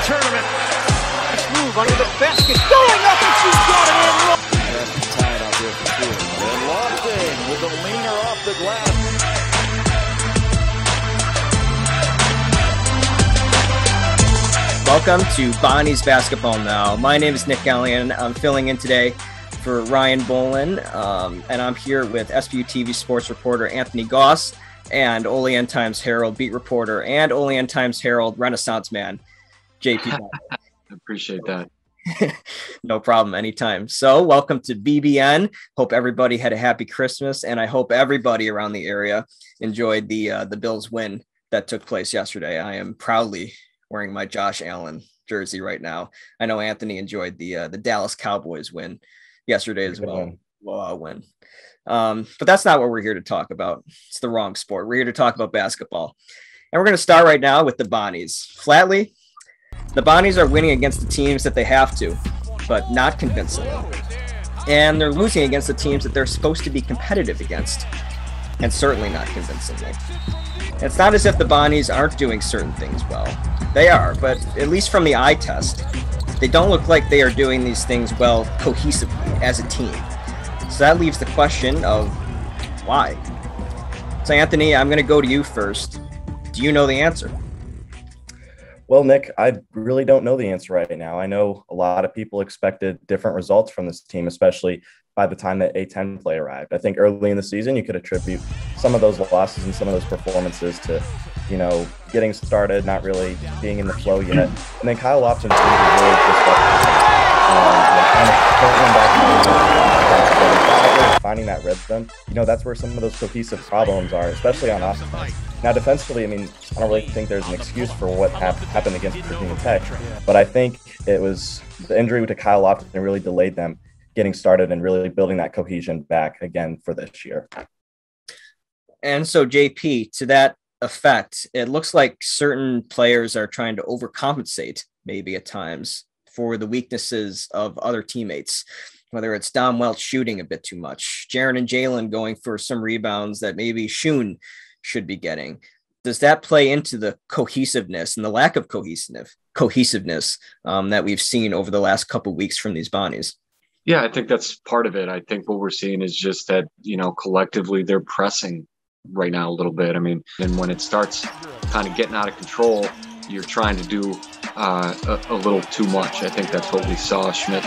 tournament. Nice move under the basket, going up, and she's got it in. Tied out there for two. And Lofting with the leaner off the glass. Welcome to Bonnie's Basketball Now. My name is Nick Gallion. I'm filling in today for Ryan Bolin, and I'm here with SBU-TV sports reporter Anthony Goss and Olean Times Herald beat reporter and Olean Times Herald Renaissance man, JP. I appreciate that. No problem, anytime. So welcome to BBN. Hope everybody had a happy Christmas, and I hope everybody around the area enjoyed the Bills win that took place yesterday. I am proudly wearing my Josh Allen jersey right now. I know Anthony enjoyed the Dallas Cowboys win yesterday as well. Win. But that's not what we're here to talk about. It's the wrong sport. We're here to talk about basketball. And we're going to start right now with the Bonnies. Flatly, the Bonnies are winning against the teams that they have to, but not convincingly. And they're losing against the teams that they're supposed to be competitive against, and certainly not convincingly. It's not as if the Bonnies aren't doing certain things well. They are, but at least from the eye test, they don't look like they are doing these things well cohesively as a team. So that leaves the question of why. So Anthony, I'm going to go to you first. Do you know the answer? Well, Nick, I really don't know the answer right now. I know a lot of people expected different results from this team, especially by the time that A10 play arrived. I think early in the season, you could attribute some of those losses and some of those performances to, getting started, not really being in the flow yet. And then Kyle Lops and really disrupted finding that rhythm. That's where some of those cohesive problems are, especially on offense. Now, defensively, I don't really think there's an excuse for what happened against Virginia Tech, but I think it was the injury to Kyle Lofton that really delayed them getting started and really building that cohesion back again for this year. And so, JP, to that effect, it looks like certain players are trying to overcompensate maybe at times for the weaknesses of other teammates, whether it's Dom Welch shooting a bit too much, Jaren and Jalen going for some rebounds that maybe Shun should be getting. Does that play into the cohesiveness and the lack of cohesiveness that we've seen over the last couple of weeks from these Bonnies? Yeah, I think that's part of it. I think what we're seeing is just that, collectively they're pressing right now a little bit. And when it starts kind of getting out of control, you're trying to do a little too much. I think that's what we saw. Schmidt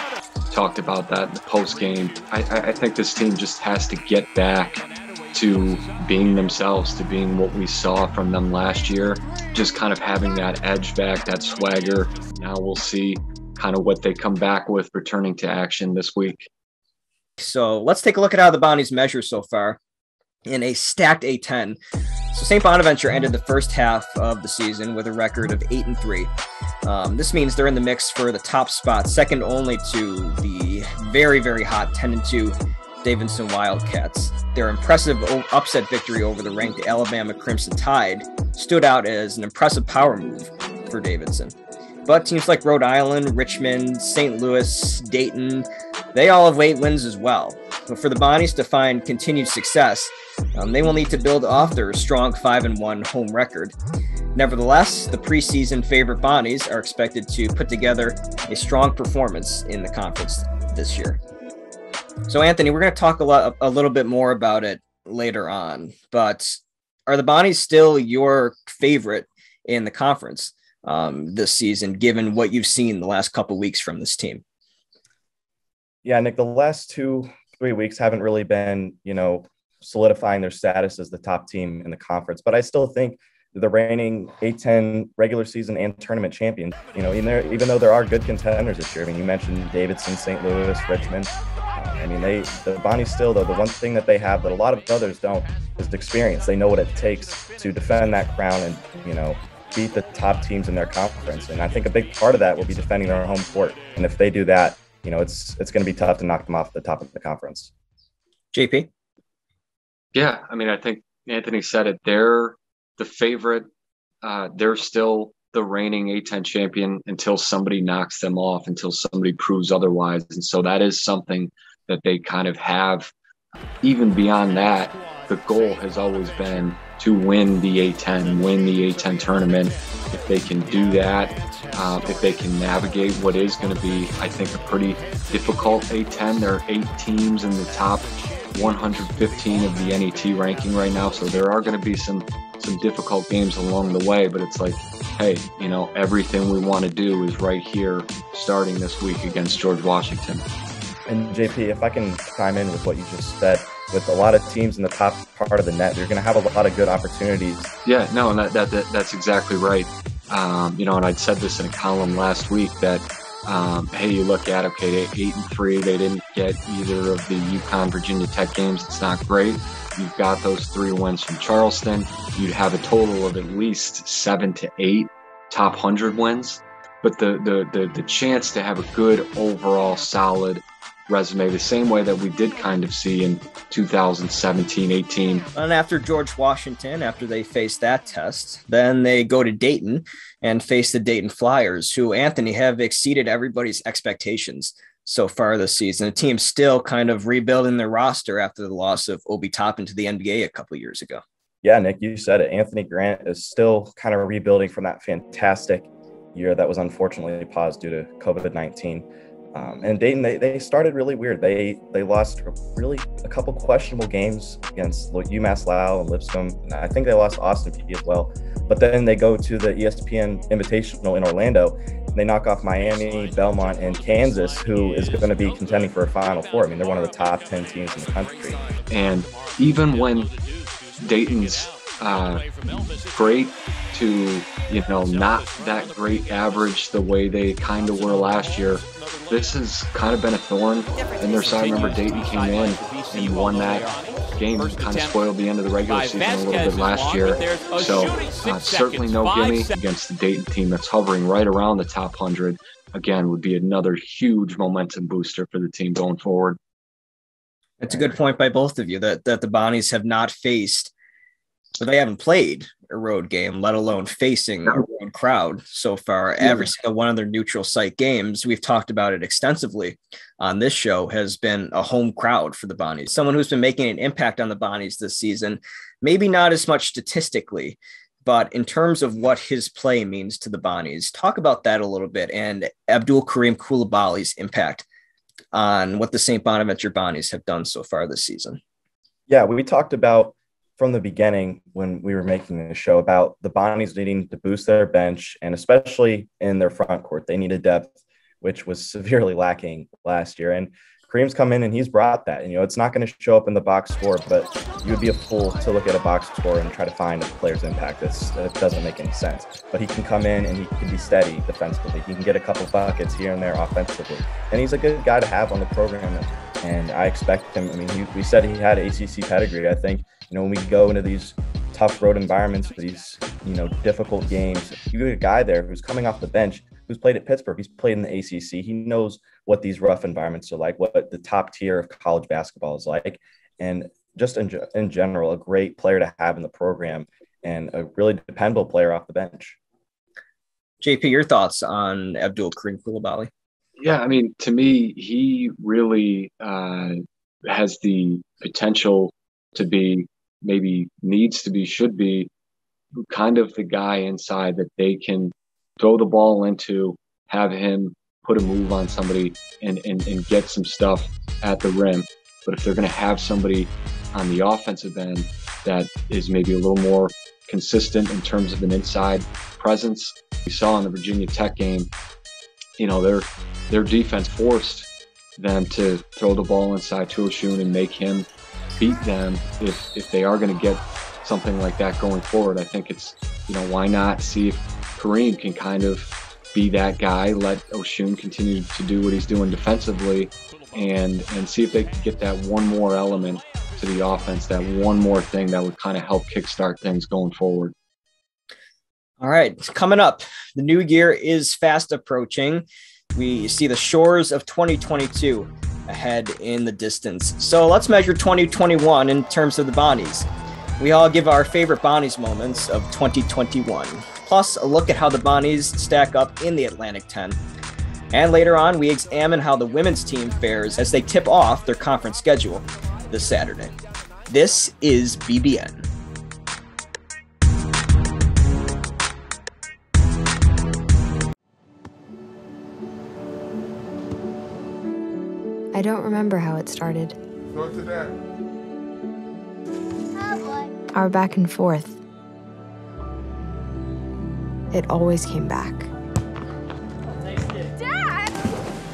talked about that in the post game. I think this team just has to get back to being themselves, to being what we saw from them last year, just kind of having that edge back, that swagger. Now we'll see kind of what they come back with returning to action this week. So let's take a look at how the Bonnies measure so far in a stacked A10. So St. Bonaventure ended the first half of the season with a record of 8-3. This means they're in the mix for the top spot, second only to the very, very hot 10-2 Davidson Wildcats. Their impressive upset victory over the ranked Alabama Crimson Tide stood out as an impressive power move for Davidson. But teams like Rhode Island, Richmond, St. Louis, Dayton, they all have late wins as well. But for the Bonnies to find continued success, they will need to build off their strong 5-1 home record. Nevertheless, the preseason favorite Bonnies are expected to put together a strong performance in the conference this year. So, Anthony, we're going to talk a little bit more about it later on, but are the Bonnies still your favorite in the conference this season, given what you've seen the last couple of weeks from this team? Yeah, Nick, the last 2-3 weeks haven't really been, solidifying their status as the top team in the conference, but I still think the reigning A10 regular season and tournament champions, even though there are good contenders this year. You mentioned Davidson, St. Louis, Richmond. The Bonnies still, though, the one thing that they have that a lot of others don't is the experience. They know what it takes to defend that crown and, beat the top teams in their conference. And I think a big part of that will be defending their home court. And if they do that, it's going to be tough to knock them off the top of the conference. JP? Yeah, I think Anthony said it. They're the favorite. They're still the reigning A10 champion until somebody knocks them off, until somebody proves otherwise. And so that is something that they kind of have. Even beyond that, the goal has always been to win the A10, win the A10 tournament. If they can do that, if they can navigate what is going to be, I think, a pretty difficult A10. There are 8 teams in the top 115 of the NET ranking right now, so there are going to be some difficult games along the way, but it's like, hey, you know, everything we want to do is right here starting this week against George Washington. And JP, if I can chime in with what you just said, with a lot of teams in the top part of the net, you're going to have a lot of good opportunities. Yeah, no, and that's exactly right. You know, and I'd said this in a column last week that, hey, you look at, okay, 8-3, they didn't get either of the UConn Virginia Tech games. It's not great. You've got those 3 wins from Charleston. You'd have a total of at least 7 to 8 top 100 wins. But the chance to have a good overall solid resume, the same way that we did kind of see in 2017-18. And after George Washington, after they faced that test, then they go to Dayton and face the Dayton Flyers, who, Anthony, have exceeded everybody's expectations so far this season. The team's still kind of rebuilding their roster after the loss of Obi Toppin to the NBA a couple of years ago. Yeah, Nick, you said it. Anthony Grant is still kind of rebuilding from that fantastic year that was unfortunately paused due to COVID-19. And Dayton, they started really weird. They lost really a couple questionable games against UMass Lowell and Lipscomb. And I think they lost Austin Peay as well. But then they go to the ESPN Invitational in Orlando, and they knock off Miami, Belmont, and Kansas, who is going to be contending for a Final Four. I mean, they're one of the top 10 teams in the country. And even when Dayton's great to, you know, not that great average the way they kind of were last year, this has kind of been a thorn in their side. Remember, Dayton came in and won that game and kind of spoiled the end of the regular season a little bit last year. So certainly no gimme against the Dayton team that's hovering right around the top 100. Again, would be another huge momentum booster for the team going forward. It's a good point by both of you that the Bonnies have not faced, but they haven't played a road game, let alone facing a road crowd so far. Yeah. Every single one of their neutral site games, we've talked about it extensively on this show, has been a home crowd for the Bonnies. Someone who's been making an impact on the Bonnies this season, maybe not as much statistically, but in terms of what his play means to the Bonnies. Talk about that a little bit, and Abdul Kareem Coulibaly's impact on what the St. Bonaventure Bonnies have done so far this season. Yeah, we talked about from the beginning when we were making the show about the Bonnies needing to boost their bench, and especially in their front court. They needed depth, which was severely lacking last year. And Kareem's come in and he's brought that. And, you know, it's not going to show up in the box score, but you would be a fool to look at a box score and try to find a player's impact. It doesn't make any sense. But he can come in and he can be steady defensively. He can get a couple buckets here and there offensively. And he's a good guy to have on the program. And I expect him. I mean, we said he had ACC pedigree. I think, you know, when we go into these tough road environments for these, you know, difficult games, you get a guy there who's coming off the bench, who's played at Pittsburgh. He's played in the ACC. He knows what these rough environments are like, what the top tier of college basketball is like. And just in general, a great player to have in the program and a really dependable player off the bench. JP, your thoughts on Abdul Kareem Coulibaly? Yeah, I mean, to me, he really has the potential to be, maybe needs to be, should be kind of the guy inside that they can throw the ball into, have him put a move on somebody and get some stuff at the rim. But if they're going to have somebody on the offensive end that is maybe a little more consistent in terms of an inside presence, we saw in the Virginia Tech game, you know, their defense forced them to throw the ball inside to Oshun and make him beat them if they are going to get something like that going forward. I think it's, you know, why not see if Kareem can kind of be that guy, let Oshun continue to do what he's doing defensively, and see if they can get that one more element to the offense, that one more thing that would kind of help kickstart things going forward. All right, coming up, the new year is fast approaching. We see the shores of 2022 ahead in the distance. So let's measure 2021 in terms of the Bonnies. We all give our favorite Bonnies moments of 2021, plus a look at how the Bonnies stack up in the Atlantic 10. And later on, we examine how the women's team fares as they tip off their conference schedule this Saturday. This is BBN. I don't remember how it started. Go to that. Our back and forth. It always came back. Dad!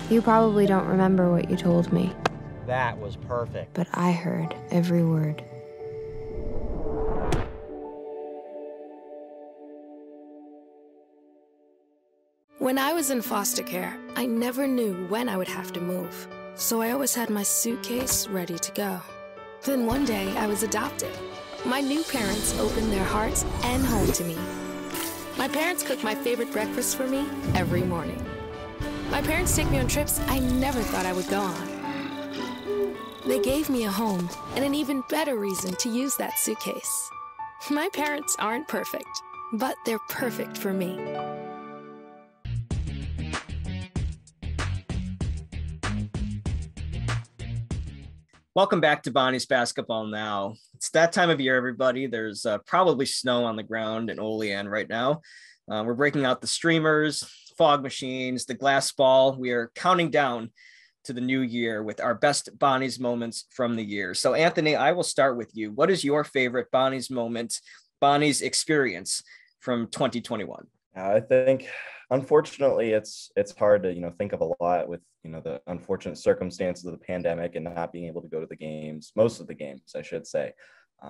You probably don't remember what you told me. That was perfect. But I heard every word. When I was in foster care, I never knew when I would have to move. So I always had my suitcase ready to go. Then one day, I was adopted. My new parents opened their hearts and home to me. My parents cook my favorite breakfast for me every morning. My parents take me on trips I never thought I would go on. They gave me a home and an even better reason to use that suitcase. My parents aren't perfect, but they're perfect for me. Welcome back to Bonnie's Basketball Now. It's that time of year, everybody. There's probably snow on the ground in Olean right now. We're breaking out the streamers, fog machines, the glass ball. We are counting down to the new year with our best Bonnie's moments from the year. So, Anthony, I will start with you. What is your favorite Bonnie's moment, Bonnie's experience from 2021? I think, unfortunately, it's hard to think of a lot with the unfortunate circumstances of the pandemic and not being able to go to the games, most of the games, I should say.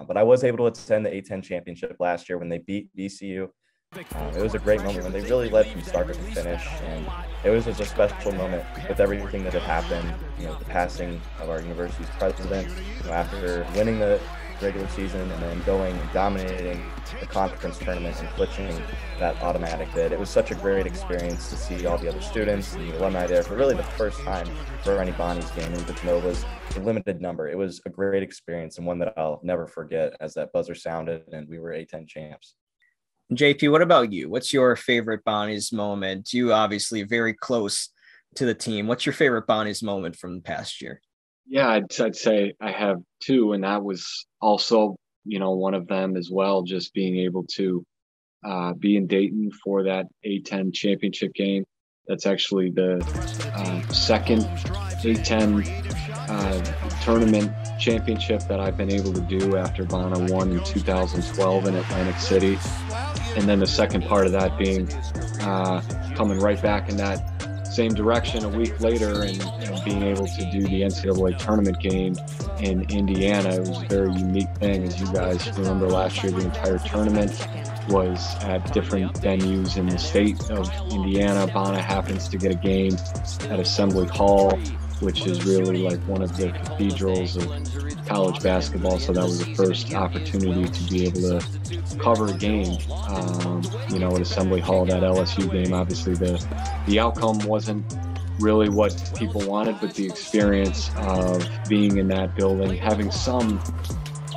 But I was able to attend the A10 championship last year when they beat VCU. It was a great moment when they really led from start to finish, and it was just a special moment with everything that had happened. The passing of our university's president, after winning the regular season and then going and dominating the conference tournament and clinching that automatic bid. It was such a great experience to see all the other students and the alumni there for really the first time for any Bonnie's game, even though it was a limited number. It was a great experience and one that I'll never forget as that buzzer sounded and we were A10 champs. JP, what about you? What's your favorite Bonnie's moment? You obviously very close to the team. What's your favorite Bonnie's moment from the past year? Yeah, I'd say I have two, and that was also, one of them as well, just being able to be in Dayton for that A10 championship game. That's actually the second A10 tournament championship that I've been able to do after Bonner won in 2012 in Atlantic City. And then the second part of that being coming right back in that same direction a week later and being able to do the NCAA tournament game in Indiana. It was a very unique thing. As you guys remember last year, the entire tournament was at different venues in the state of Indiana. Bonner happens to get a game at Assembly Hall, which is really like one of the cathedrals of college basketball. So that was the first opportunity to be able to cover a game, at Assembly Hall, that LSU game. Obviously the outcome wasn't really what people wanted, but the experience of being in that building, having some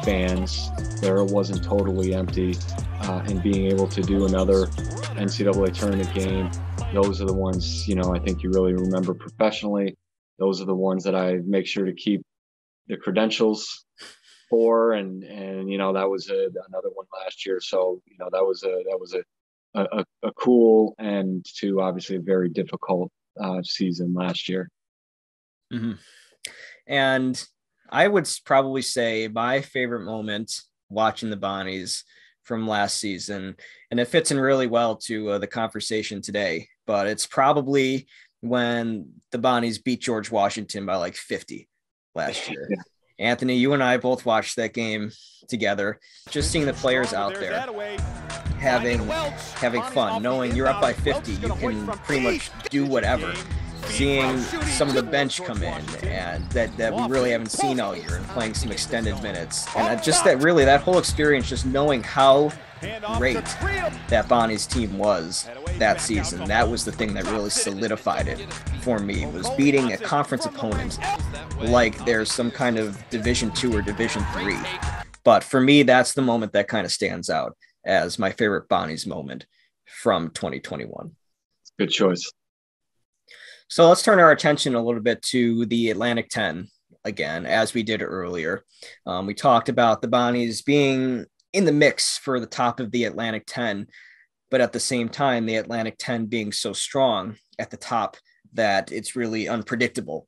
fans there, it wasn't totally empty, and being able to do another NCAA tournament game. Those are the ones, I think you really remember professionally. Those are the ones that I make sure to keep the credentials for, and that was another one last year. So that was a cool and to obviously a very difficult season last year. Mm-hmm. And I would probably say my favorite moment watching the Bonnies from last season, and it fits in really well to the conversation today, but it's probably when the Bonnies beat George Washington by like 50 last year. Yeah. Anthony, you and I both watched that game together, just seeing the players out there having fun, knowing you're up by 50, you can pretty much do whatever. Seeing some of the bench come in and that we really haven't seen all year and playing some extended minutes. And just that whole experience, just knowing how great that Bonnie's team was that season. That was the thing that really solidified it for me, was beating a conference opponent like there's some kind of Division II or Division III. But for me, that's the moment that kind of stands out as my favorite Bonnie's moment from 2021. Good choice. So let's turn our attention a little bit to the Atlantic 10 again, as we did earlier. We talked about the Bonnies being in the mix for the top of the Atlantic 10, but at the same time, the Atlantic 10 being so strong at the top that it's really unpredictable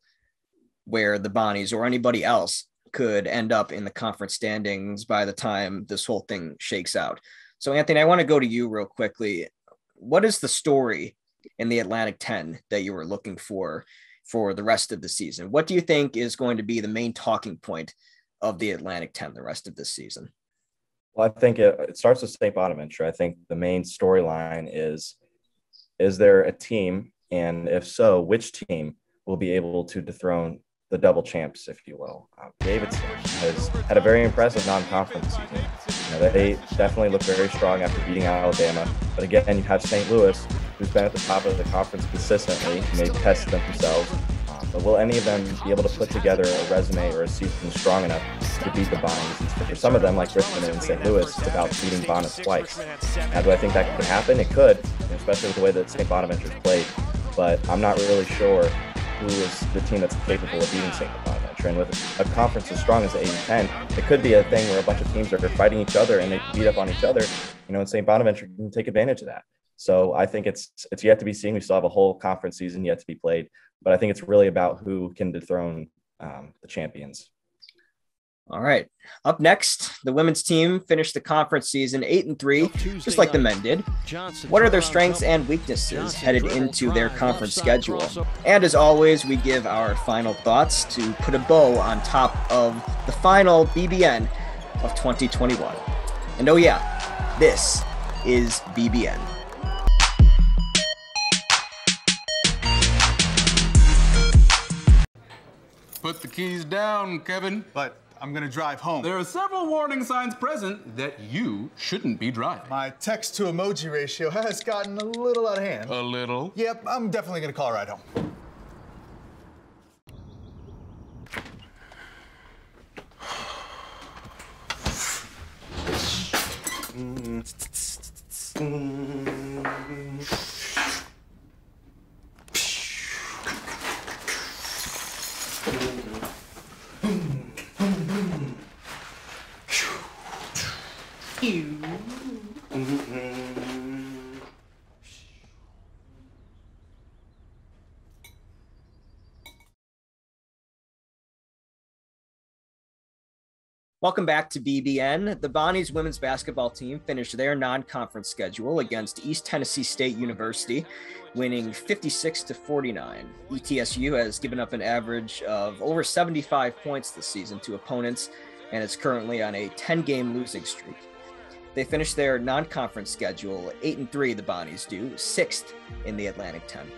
where the Bonnies or anybody else could end up in the conference standings by the time this whole thing shakes out. So, Anthony, I want to go to you real quickly. What is the story in the Atlantic 10 that you were looking for the rest of the season? What do you think is going to be the main talking point of the Atlantic 10 the rest of this season? Well, I think it starts with St. Bonaventure. I think the main storyline is there a team, and if so, which team will be able to dethrone the double champs, if you will? Davidson has had a very impressive non-conference season. They definitely look very strong after beating Alabama. But again, you have St. Louis, who's been at the top of the conference consistently, and they've tested themselves. But will any of them be able to put together a resume or a season strong enough to beat the Bonnies? For some of them, like Richmond and St. Louis, it's about beating Bonus twice. Now, do I think that could happen? It could, especially with the way that St. Bonaventure's played. But I'm not really sure who is the team that's capable of beating St. Bonaventure. And with a conference as strong as the A10, it could be a thing where a bunch of teams are fighting each other and they beat up on each other, and St. Bonaventure can take advantage of that. So I think it's yet to be seen. We still have a whole conference season yet to be played, but I think it's really about who can dethrone the champions. All right. Up next, the women's team finished the conference season 8-3, just like the men did. What are their strengths and weaknesses headed into their conference schedule? And as always, we give our final thoughts to put a bow on top of the final BBN of 2021. And oh yeah, this is BBN. Put the keys down, Kevin. But I'm gonna drive home. There are several warning signs present that you shouldn't be driving. My text to emoji ratio has gotten a little out of hand. A little? Yep, I'm definitely gonna call a ride home. Welcome back to BBN. The Bonnies women's basketball team finished their non-conference schedule against East Tennessee State University, winning 56-49. ETSU has given up an average of over 75 points this season to opponents, and is currently on a 10-game losing streak. They finished their non-conference schedule 8-3, the Bonnies do, 6th in the Atlantic 10.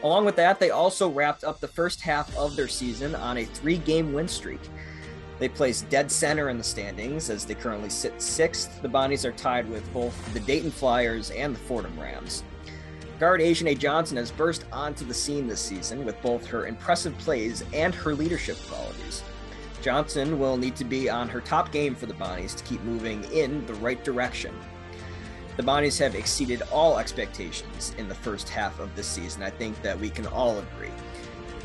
Along with that, they also wrapped up the first half of their season on a 3-game win streak. They placed dead center in the standings as they currently sit 6th. The Bonnies are tied with both the Dayton Flyers and the Fordham Rams. Guard Iyanna Johnson has burst onto the scene this season with both her impressive plays and her leadership qualities. Johnson will need to be on her top game for the Bonnies to keep moving in the right direction. The Bonnies have exceeded all expectations in the first half of this season. I think that we can all agree.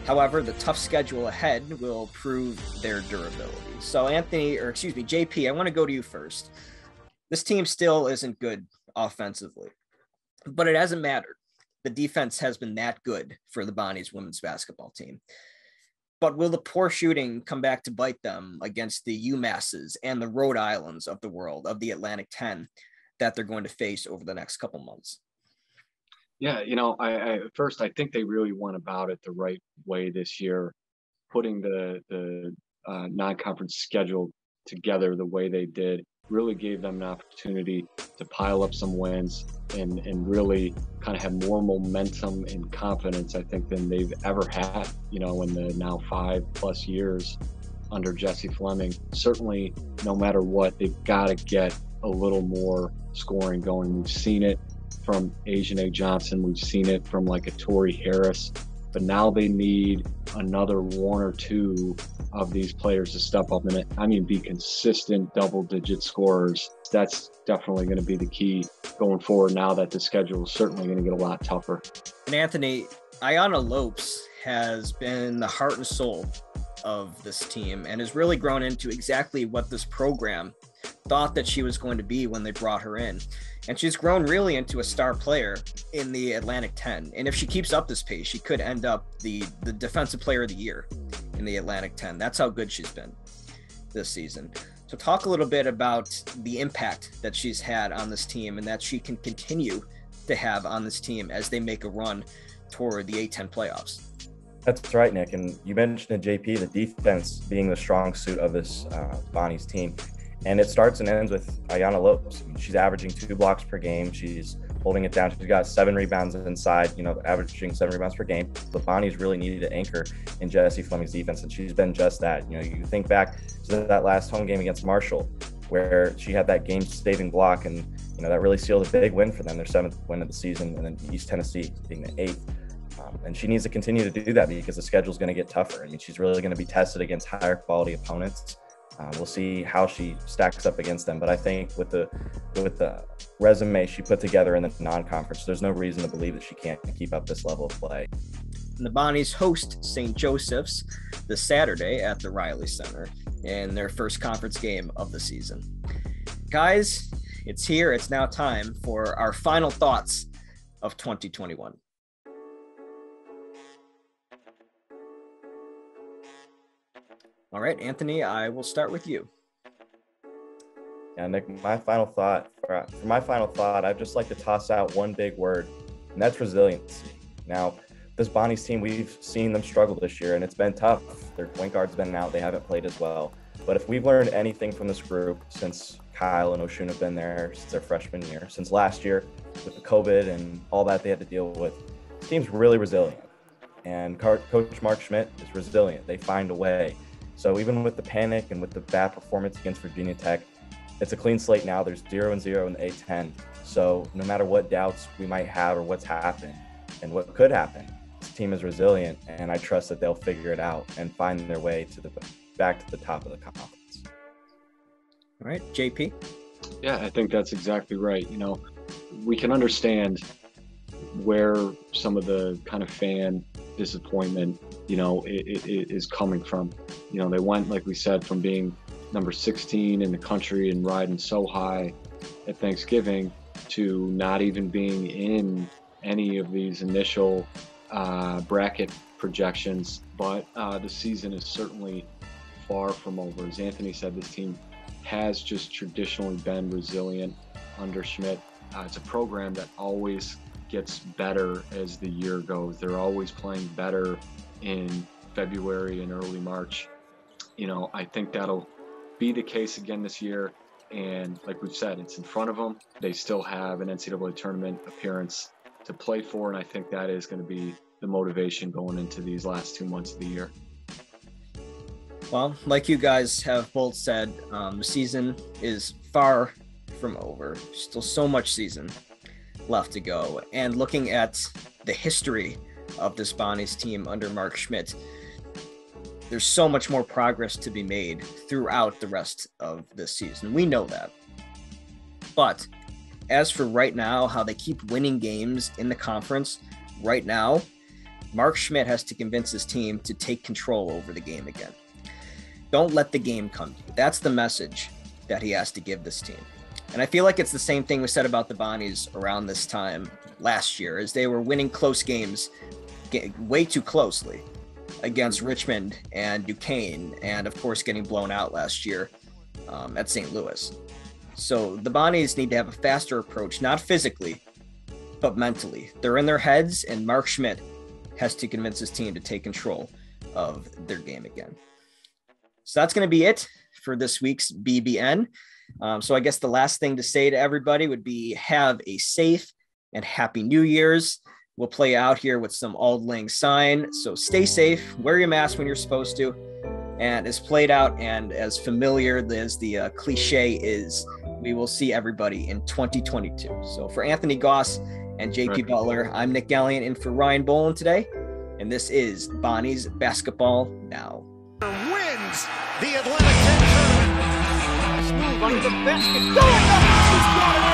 However, the tough schedule ahead will prove their durability. So JP, I want to go to you first. This team still isn't good offensively, but it hasn't mattered. The defense has been that good for the Bonnies women's basketball team. But will the poor shooting come back to bite them against the UMasses and the Rhode Islands of the world, of the Atlantic 10, that they're going to face over the next couple months? Yeah, I think they really went about it the right way this year, putting the non-conference schedule together the way they did. Really gave them an opportunity to pile up some wins and really kind of have more momentum and confidence, I think, than they've ever had, in the now 5+ years under Jesse Fleming. Certainly, no matter what, they've got to get a little more scoring going. We've seen it from Iyanna Johnson. We've seen it from like a Tori Harris, but now they need another one or two of these players to step up and be consistent double-digit scorers. That's definitely going to be the key going forward now that the schedule is certainly going to get a lot tougher. And Anthony, Iyanna Lops has been the heart and soul of this team and has really grown into exactly what this program thought that she was going to be when they brought her in. And she's grown really into a star player in the Atlantic 10. And if she keeps up this pace, she could end up the defensive player of the year in the Atlantic 10. That's how good she's been this season. So talk a little bit about the impact that she's had on this team and that she can continue to have on this team as they make a run toward the A10 playoffs. That's right, Nick. And you mentioned it, JP, the defense being the strong suit of this Bonnie's team. And it starts and ends with Iyanna Lops. I mean, she's averaging 2 blocks per game. She's holding it down. She's got 7 rebounds inside, averaging 7 rebounds per game. But Bonnie's really needed to anchor in Jessie Fleming's defense, and she's been just that. You think back to that last home game against Marshall, where she had that game-saving block, and that really sealed a big win for them, their 7th win of the season, and then East Tennessee being the 8th. And she needs to continue to do that because the schedule is going to get tougher. I mean, she's really going to be tested against higher quality opponents. We'll see how she stacks up against them. But I think with the resume she put together in the non-conference, there's no reason to believe that she can't keep up this level of play. And the Bonnies host St. Joseph's this Saturday at the Riley Center in their first conference game of the season. Guys, it's here. It's now time for our final thoughts of 2021. All right, Anthony, I will start with you. Yeah, Nick, my final thought, I'd just like to toss out one big word, and that's resiliency. Now, this Bonnie's team, we've seen them struggle this year, and it's been tough. Their point guard's been out. They haven't played as well. But if we've learned anything from this group since Kyle and Oshun have been there since their freshman year, since last year with the COVID and all that they had to deal with, the team's really resilient. And Coach Mark Schmidt is resilient. They find a way. So even with the panic and with the bad performance against Virginia Tech, it's a clean slate now. There's 0-0 in the A10. So no matter what doubts we might have or what's happened and what could happen, this team is resilient, and I trust that they'll figure it out and find their way back to the top of the conference. All right, JP? Yeah, I think that's exactly right. We can understand where some of the kind of fan disappointment, it is coming from. They went, like we said, from being number 16 in the country and riding so high at Thanksgiving to not even being in any of these initial bracket projections. But the season is certainly far from over. As Anthony said, this team has just traditionally been resilient under Schmidt. It's a program that always gets better as the year goes. They're always playing better in February and early March. I think that'll be the case again this year. And like we've said, it's in front of them. They still have an NCAA tournament appearance to play for. And I think that is going to be the motivation going into these last 2 months of the year. Well, like you guys have both said, the season is far from over. Still so much season left to go. And looking at the history of this Bonnie's team under Mark Schmidt, there's so much more progress to be made throughout the rest of this season. We know that. But as for right now, how they keep winning games in the conference right now, Mark Schmidt has to convince his team to take control over the game again. Don't let the game come to you. That's the message that he has to give this team. And I feel like it's the same thing we said about the Bonnies around this time last year, as they were winning close games way too closely against Richmond and Duquesne, and of course getting blown out last year at St. Louis. So the Bonnies need to have a faster approach, not physically, but mentally. They're in their heads, and Mark Schmidt has to convince his team to take control of their game again. So that's going to be it for this week's BBN. So I guess the last thing to say to everybody would be have a safe and happy New Year's. We'll play out here with some Auld Lang Syne. So stay safe, wear your mask when you're supposed to. And as played out and as familiar as the cliche is, we will see everybody in 2022. So for Anthony Goss and JP Butler, I'm Nick Gallion in for Ryan Boland today. And this is Bonnie's Basketball Now. Wins the Atlantic 10 tournament. Nice move under the basket. Going up. She's got it.